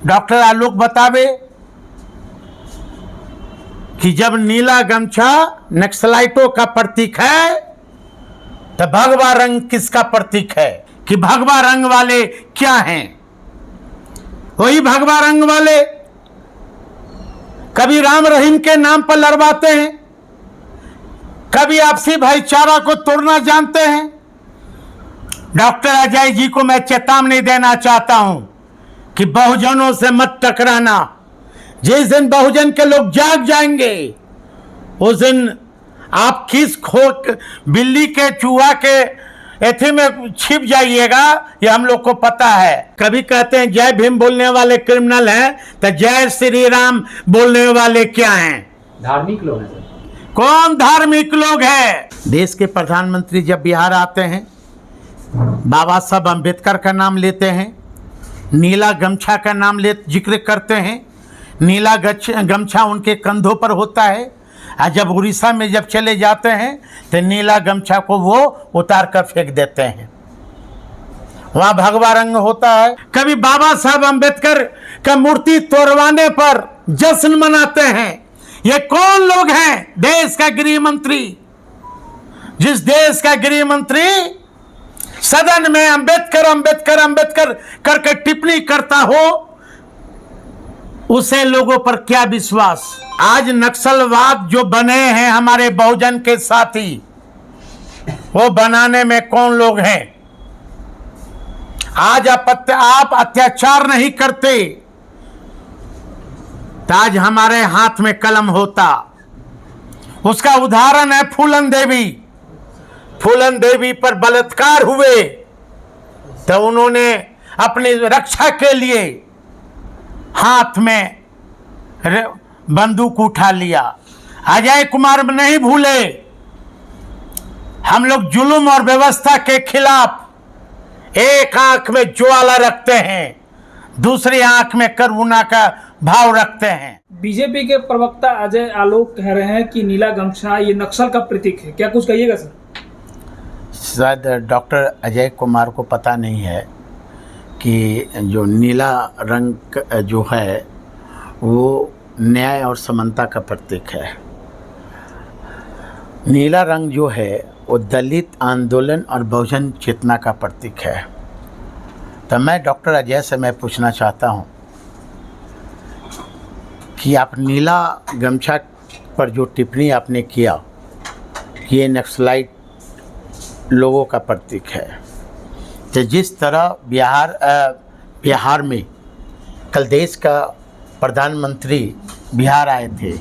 Doctor आलोक बतावे कि जब नीला गमछा नक्सलाइटों का प्रतीक है तो भगवा रंग किसका प्रतीक है? कि भगवा रंग वाले क्या हैं? वही भगवा रंग वाले कभी राम रहीम के नाम पर लड़वाते हैं, कभी आपसी भाईचारा को तोड़ना जानते हैं। डॉक्टर अजय जी को मैं चेतावनी देना चाहता हूं कि बहुजनों से मत टकराना। जिस दिन बहुजन के लोग जाग जाएंगे उस दिन आप किस खो बिल्ली के चूहा के एथी में छिप जाइएगा, ये हम लोग को पता है। कभी कहते हैं जय भीम बोलने वाले क्रिमिनल हैं, तो जय श्री राम बोलने वाले क्या हैं? धार्मिक लोग हैं। कौन धार्मिक लोग हैं? देश के प्रधानमंत्री जब बिहार आते हैं बाबा साहब अम्बेडकर का नाम लेते हैं, नीला गमछा का नाम ले जिक्र करते हैं। नीला गमछा उनके कंधों पर होता है, और जब उड़ीसा में जब चले जाते हैं तो नीला गमछा को वो उतार कर फेंक देते हैं, वहाँ भगवा रंग होता है। कभी बाबा साहब अम्बेडकर का मूर्ति तोड़वाने पर जश्न मनाते हैं। ये कौन लोग हैं? देश का गृह मंत्री। जिस देश का गृह मंत्री सदन में अंबेडकर अंबेडकर अंबेडकर करके टिप्पणी करता हो, उसे लोगों पर क्या विश्वास? आज नक्सलवाद जो बने हैं हमारे बहुजन के साथी, वो बनाने में कौन लोग हैं? आज आप अत्याचार नहीं करते तो आज हमारे हाथ में कलम होता। उसका उदाहरण है फूलन देवी। फूलन देवी पर बलात्कार हुए तो उन्होंने अपनी रक्षा के लिए हाथ में बंदूक उठा लिया। अजय कुमार नहीं भूले, हम लोग जुल्म और व्यवस्था के खिलाफ एक आंख में ज्वाला रखते हैं, दूसरी आंख में करुणा का भाव रखते हैं। बीजेपी के प्रवक्ता अजय आलोक कह रहे हैं कि नीला गमछा ये नक्सल का प्रतीक है, क्या कुछ कहिएगा सर? शायद डॉक्टर अजय कुमार को पता नहीं है कि जो नीला रंग जो है वो न्याय और समानता का प्रतीक है। नीला रंग जो है वो दलित आंदोलन और बहुजन चेतना का प्रतीक है। तो मैं डॉक्टर अजय से मैं पूछना चाहता हूँ कि आप नीला गमछा पर जो टिप्पणी आपने किया कि ये नक्सलाइट लोगों का प्रतीक है, तो जिस तरह बिहार में कल देश का प्रधानमंत्री बिहार आए थे,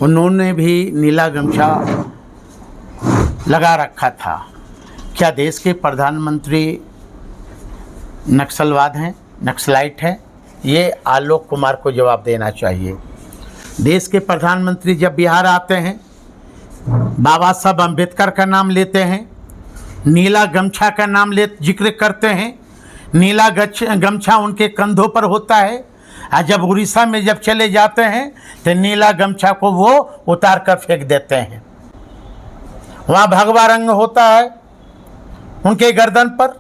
उन्होंने भी नीला गमछा लगा रखा था। क्या देश के प्रधानमंत्री नक्सलवाद हैं, नक्सलाइट हैं? ये आलोक कुमार को जवाब देना चाहिए। देश के प्रधानमंत्री जब बिहार आते हैं बाबा साहब अम्बेडकर का नाम लेते हैं, नीला गमछा का नाम ले जिक्र करते हैं। नीला गमछा उनके कंधों पर होता है, और जब उड़ीसा में जब चले जाते हैं तो नीला गमछा को वो उतार कर फेंक देते हैं, वहाँ भगवा रंग होता है उनके गर्दन पर।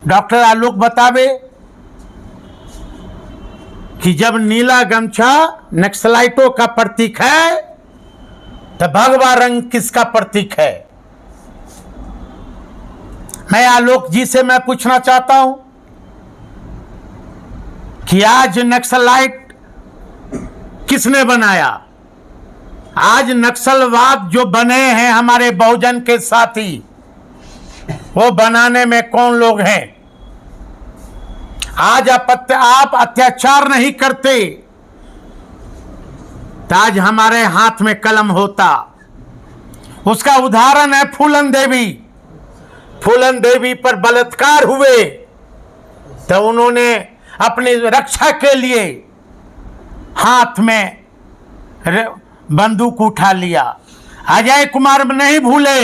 डॉक्टर आलोक बतावे कि जब नीला गमछा नक्सलाइटों का प्रतीक है तो भगवा रंग किसका प्रतीक है? मैं आलोक जी से मैं पूछना चाहता हूं कि आज नक्सलाइट किसने बनाया? आज नक्सलवाद जो बने हैं हमारे बहुजन के साथी, वो बनाने में कौन लोग हैं? आज आप अत्याचार नहीं करते तो आज हमारे हाथ में कलम होता। उसका उदाहरण है फूलन देवी। फूलन देवी पर बलात्कार हुए तो उन्होंने अपनी रक्षा के लिए हाथ में बंदूक उठा लिया। अजय कुमार नहीं भूले,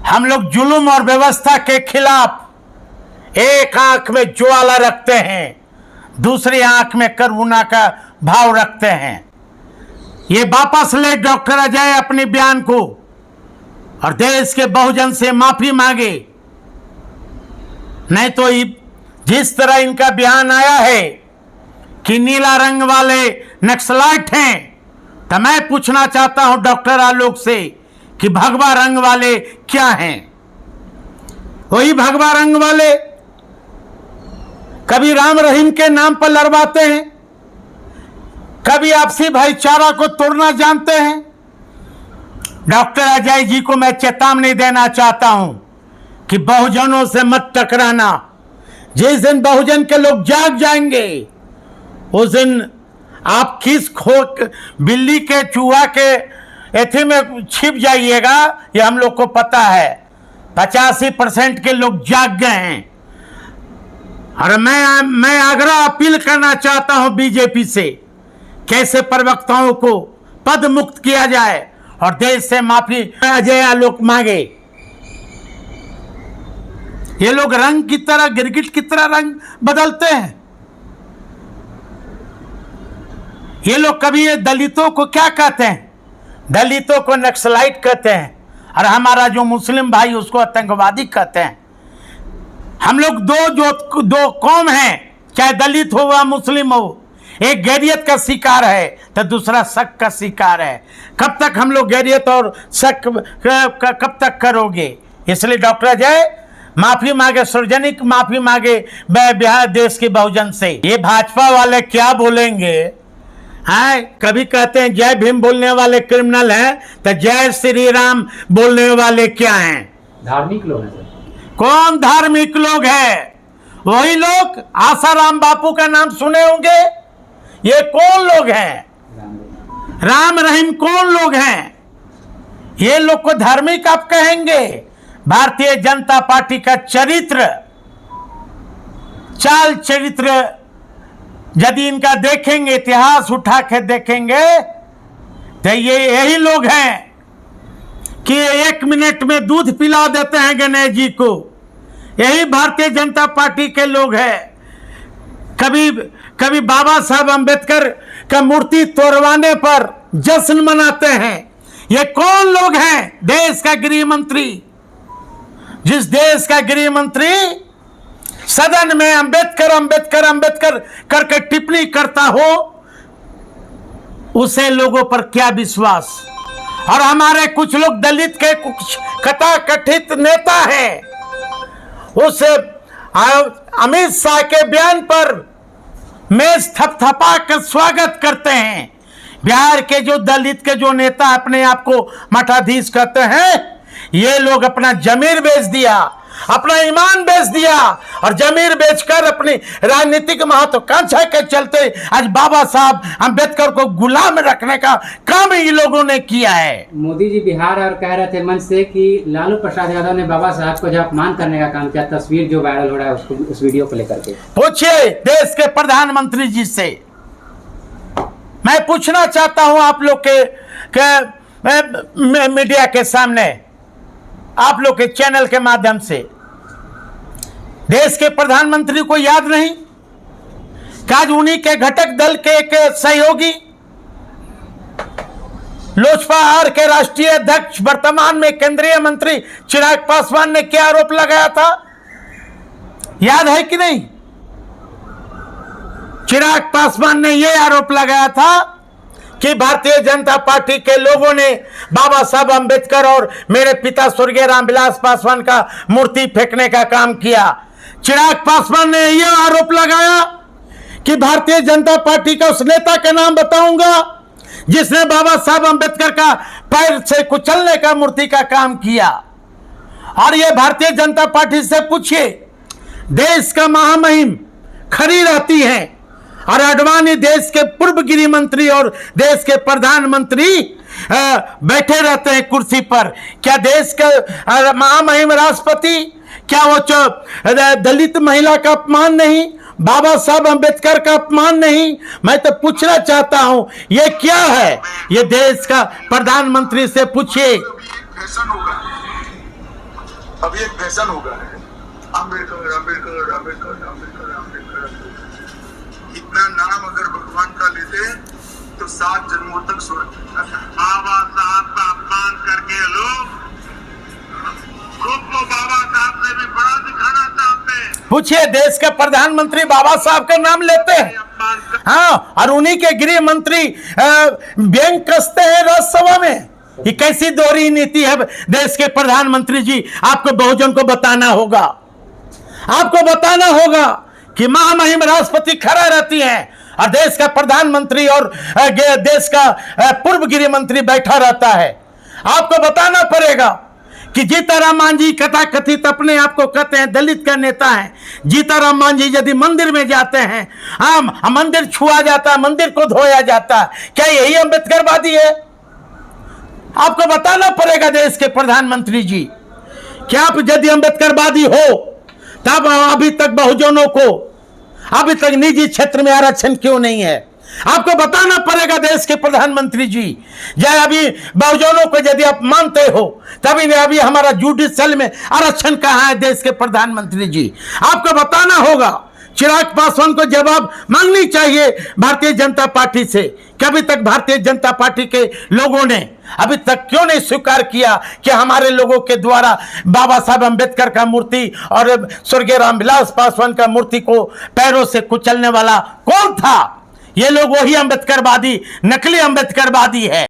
हम लोग जुल्म और व्यवस्था के खिलाफ एक आंख में ज्वाला रखते हैं, दूसरी आंख में करुणा का भाव रखते हैं। ये वापस ले डॉक्टर अजय अपने बयान को और देश के बहुजन से माफी मांगे, नहीं तो जिस तरह इनका बयान आया है कि नीला रंग वाले नक्सलाइट हैं, तो मैं पूछना चाहता हूं डॉक्टर आलोक से कि भगवा रंग वाले क्या हैं? वही भगवा रंग वाले कभी राम रहीम के नाम पर लड़वाते हैं, कभी आपसी भाईचारा को तोड़ना जानते हैं। डॉक्टर अजय जी को मैं चेतावनी देना चाहता हूं कि बहुजनों से मत टकराना। जिस दिन बहुजन के लोग जाग जाएंगे उस दिन आप किस बिल्ली के चूहा के एथी में छिप जाइएगा, ये हम लोग को पता है। 85% के लोग जाग गए हैं। और मैं आग्रह अपील करना चाहता हूं बीजेपी से, कैसे प्रवक्ताओं को पद मुक्त किया जाए और देश से माफी अजय आलोक मांगे। ये लोग रंग की तरह, गिरगिट की तरह रंग बदलते हैं। ये लोग कभी दलितों को क्या कहते हैं? दलितों को नक्सलाइट कहते हैं, और हमारा जो मुस्लिम भाई उसको आतंकवादी कहते हैं। हम लोग दो कौम हैं, चाहे दलित हो या मुस्लिम हो। एक गैरियत का शिकार है तो दूसरा शक का शिकार है। कब तक हम लोग गैरियत और शक कब तक करोगे? इसलिए डॉक्टर अजय माफी मांगे, सार्वजनिक माफी मांगे बिहार देश के बहुजन से। ये भाजपा वाले क्या बोलेंगे? हाँ, कभी कहते हैं जय भीम बोलने वाले क्रिमिनल हैं, तो जय श्री राम बोलने वाले क्या हैं? धार्मिक लोग हैं सर। कौन धार्मिक लोग हैं? वही लोग आसाराम बापू का नाम सुने होंगे। ये कौन लोग हैं? राम रहीम कौन लोग हैं? ये लोग को धार्मिक आप कहेंगे? भारतीय जनता पार्टी का चरित्र, चाल चरित्र यदि इनका देखेंगे, इतिहास उठा के देखेंगे, तो ये यही लोग हैं कि 1 मिनट में दूध पिला देते हैं गणेश जी को। यही भारतीय जनता पार्टी के लोग हैं। कभी बाबा साहब अंबेडकर का मूर्ति तोड़वाने पर जश्न मनाते हैं। ये कौन लोग हैं? देश का गृह मंत्री। जिस देश का गृह मंत्री सदन में अंबेडकर अंबेडकर अंबेडकर करके टिप्पणी करता हो, उसे लोगों पर क्या विश्वास? और हमारे कुछ लोग दलित के कुछ कथाकथित नेता हैं, उस अमित शाह के बयान पर मेज थपथपा कर स्वागत करते हैं। बिहार के जो दलित के जो नेता अपने आप को मठाधीश कहते हैं, ये लोग अपना जमीर बेच दिया, अपना ईमान बेच दिया, और जमीर बेचकर अपनी राजनीतिक महत्वाकांक्षा के चलते आज बाबा साहब अंबेडकर को गुलाम रखने का काम ये लोगों ने किया है। मोदी जी बिहार और कह रहे थे मंच से कि लालू प्रसाद यादव ने बाबा साहब को जो अपमान करने का काम किया। तस्वीर जो वायरल हो रहा है उसको, उस वीडियो को लेकर के पूछिए देश के प्रधानमंत्री जी से। मैं पूछना चाहता हूं आप लोग के मीडिया के सामने, आप लोग के चैनल के माध्यम से, देश के प्रधानमंत्री को याद नहीं? आज उन्हीं के घटक दल के एक सहयोगी लोजपा आर के राष्ट्रीय अध्यक्ष वर्तमान में केंद्रीय मंत्री चिराग पासवान ने क्या आरोप लगाया था? याद है कि नहीं? चिराग पासवान ने यह आरोप लगाया था कि भारतीय जनता पार्टी के लोगों ने बाबा साहब अंबेडकर और मेरे पिता स्वर्गीय रामविलास पासवान का मूर्ति फेंकने का काम किया। चिराग पासवान ने यह आरोप लगाया कि भारतीय जनता पार्टी का उस नेता का नाम बताऊंगा जिसने बाबा साहब अंबेडकर का पैर से कुचलने का मूर्ति का काम किया। और यह भारतीय जनता पार्टी से पूछिए, देश का महामहिम खड़ी रहती है और अडवाणी देश के पूर्व गृह मंत्री और देश के प्रधानमंत्री बैठे रहते हैं कुर्सी पर। क्या देश के महामहिम राष्ट्रपति, क्या वो दलित महिला का अपमान नहीं, बाबा साहब अंबेडकर का अपमान नहीं? मैं तो पूछना चाहता हूं ये क्या है? ये देश का प्रधानमंत्री से पूछिए। फैशन होगा, अभी एक फैशन होगा, अंबेडकर अंबेडकर अंबेडकर अंबेडकर अंबेडकर। इतना नाम अगर भगवान का लेते तो 7 जन्मों तक स्वर्ग। बाबा साहब का अपमान करके लोग खुद को बाबा साहब से भी बड़ा दिखाना चाहते हैं। पूछिए, देश के प्रधानमंत्री बाबा साहब का नाम लेते हैं, अपमान कर हाँ, और उन्हीं के गृह मंत्री व्यंग कसते हैं राज्यसभा में। ये कैसी दोहरी नीति है देश के प्रधानमंत्री जी? आपको बहुजन को बताना होगा, आपको बताना होगा कि महामहिम राष्ट्रपति खड़ा रहती हैं और देश का प्रधानमंत्री और देश का पूर्व गृह मंत्री बैठा रहता है। आपको बताना पड़ेगा कि जीताराम मांझी कथाकथित अपने आप को कहते हैं दलित का नेता है। जीताराम मांझी यदि मंदिर में जाते हैं, हाँ, मंदिर छुआ जाता है, मंदिर को धोया जाता है, क्या यही अम्बेडकरवादी है? आपको बताना पड़ेगा देश के प्रधानमंत्री जी कि आप यदि अम्बेडकरवादी हो तब अभी तक बहुजनों को अभी तक निजी क्षेत्र में आरक्षण क्यों नहीं है? आपको बताना पड़ेगा देश के प्रधानमंत्री जी। जय अभी बहुजनों को यदि आप मानते हो तभी अभी हमारा जुडिशियल में आरक्षण कहाँ है देश के प्रधानमंत्री जी? आपको बताना होगा। चिराग पासवान को जवाब मांगनी चाहिए भारतीय जनता पार्टी से कि अभी तक भारतीय जनता पार्टी के लोगों ने अभी तक क्यों नहीं स्वीकार किया कि हमारे लोगों के द्वारा बाबा साहब अंबेडकर का मूर्ति और स्वर्गीय रामविलास पासवान का मूर्ति को पैरों से कुचलने वाला कौन था? ये लोग वही अंबेडकरवादी, नकली अंबेडकरवादी है।